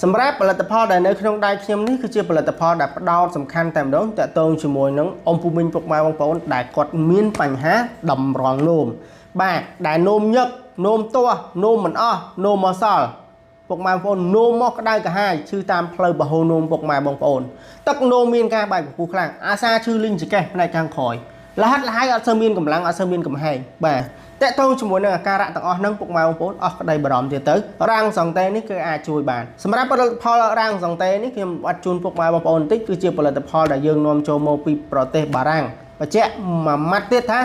សម្រាប់ផលិតផលដែលនៅក្នុងដៃខ្ញុំនេះគឺជាផលិតផលដែលផ្ដោតសំខាន់តែម្ដងតាក់ទងជាមួយនឹងអ៊ំពូមីងពុកម៉ែបងប្អូនដែលគាត់មានបញ្ហាតម្រងនោមបាទដែលនោមញឹកនោមទាស់នោមមិនអស់នោមមកសល់ពុកម៉ែបងប្អូននោមមកក្តៅក្រហាយឈឺតាមផ្លូវបេះដូងនោមពុកម៉ែបងប្អូនទឹកនោមមានការបែកពពុះខ្លាំងអាសាឈឺលីងចង្កេះផ្នែកខាងក្រោយលះលហើយអត់សូវមានកម្លាំងអត់សូវមានកំហែងបាទតើតើជាមួយនឹងអាការៈទាំងអស់ហ្នឹងពុកម៉ែបងប្អូនអស់ក្តីបារម្ភទៀតទៅរាំងសង្តេនេះគឺអាចជួយបានសម្រាប់ផលិតផលរាំងសង្តេនេះខ្ញុំអត់ជូនពុកម៉ែបងប្អូនបន្តិចគឺជាផលិតផលដែលយើងនាំចូលមកពីប្រទេសបារាំងបញ្ជាក់មួយម៉ាត់ទៀតថា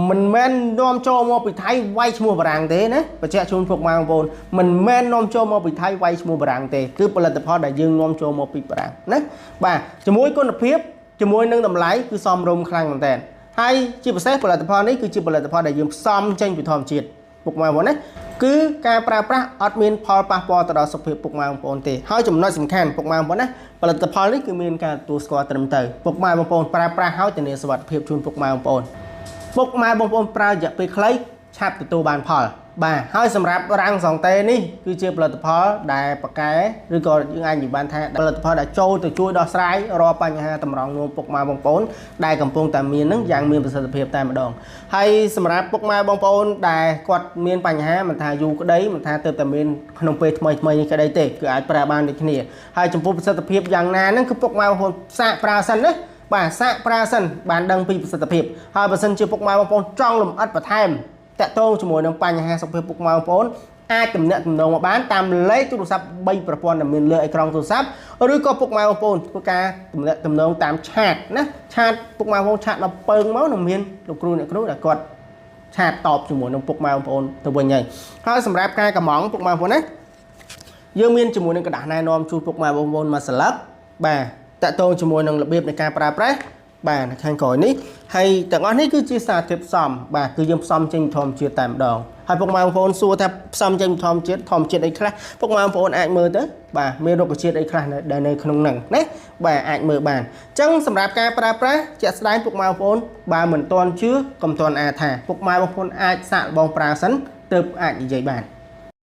មិនមែននាំចូលមកពីថៃវាយឈ្មោះបារាំងទេណាបញ្ជាក់ជូនពុកម៉ែបងប្អូនមិនមែននាំចូលមកពីថៃវាយឈ្មោះបារាំងទេគឺផលិតផលដែលយើងនាំចូលមកពីបារាំងណាបាទជាមួយគុណភាពជាមួយនឹងតម្លៃគឺសមរម្យខ្លាំងមែនតើហើយជាពិសេសផលិតផលនេះគឺជាផលិតផលដែលយើងផ្សំចេញពីធម្មជាតិពុកម៉ែបងប្អូនណាគឺការប្រើប្រាស់អត់មានផលប៉ះពាល់ទៅដល់សុខភាពពុកម៉ែបងប្អូនទេហើយចំណុចសំខាន់ពុកម៉ែបងប្អូនណាផលិតផលនេះគឺមានការទទួលស្គាល់ត្រឹមត្រូវពុកម៉ែបងប្អូនប្រើប្រាស់ហើយធានាសុវត្ថិភាពជូនពុកម៉ែបងប្អូនពុកម៉ែបងប្អូនប្រើរយៈពេលខ្លីឆាប់ទទួលបានផលបាទហើយសម្រាប់រាំងសង្តេនេះគឺជាផលិតផលដែលប៉ាកែឬក៏យើងអាចនិយាយបានថាផលិតផលដែលចូលទៅជួយដោះស្រាយរាល់បញ្ហាតម្រងនោមពុកម៉ែបងប្អូនដែលកំពុងតែមាននឹងយ៉ាងមានប្រសិទ្ធភាពតែម្ដងហើយសម្រាប់ពុកម៉ែបងប្អូនដែលគាត់មានបញ្ហាមិនថាយូរក្តីមិនថាទើបតែមានក្នុងពេលថ្មីនេះក្តីទេគឺអាចប្រើបានដូចគ្នាហើយចំពោះប្រសិទ្ធភាពយ៉ាងណាហ្នឹងគឺពុកម៉ែបងប្អូនសាកប្រើសិនណាបាទសាកប្រើសិនបានដឹងពីប្រសិទ្ធភាពហើយបើសិនជាពុកម៉ែបងប្អូនចង់លម្អិតបន្ថែមតាក់ទងជាមួយនឹងបញ្ហាសុខភាពពុកម៉ែបងប្អូនអាចទំនាក់ទំនងមកបានតាមលេខទូរស័ព្ទ3ប្រព័ន្ធដែលមានលើអេក្រង់ទូរស័ព្ទឬក៏ពុកម៉ែបងប្អូនធ្វើការទំនាក់ទំនងតាមឆាតណាឆាតពុកម៉ែបងប្អូនឆាតដល់ពើងមកនឹងមានលោកគ្រូអ្នកគ្រូដែលគាត់ឆាតតបជាមួយនឹងពុកម៉ែបងប្អូនទៅវិញហើយសម្រាប់ការកម្មង់ពុកម៉ែបងប្អូនណាយើងមានជាមួយនឹងกระดาษណែនាំជូនពុកម៉ែបងប្អូនមួយស្លឹកបាទតាក់ទងជាមួយនឹងរបៀបនៃការប្រើប្រាស់បាទខាងក្រោយនេះហើយទាំងអស់នេះគឺជាសារធាតុផ្សំបាទគឺយើងផ្សំចេញធម្មជាតិតែម្ដងហើយពុកម៉ែបងប្អូនសួរថាផ្សំចេញធម្មជាតិអីខ្លះពុកម៉ែបងប្អូនអាចមើលទៅបាទមានរុក្ខជាតិអីខ្លះដែលនៅក្នុងហ្នឹងណាបាទអាចមើលបានអញ្ចឹងសម្រាប់ការប្រើប្រាស់ជាក់ស្ដែងពុកម៉ែបងប្អូនបើមិនទាន់ជឿកុំទាន់អាថាពុកម៉ែបងប្អូនអាចសាកល្បងប្រើសិនទើបអាចនិយាយបាន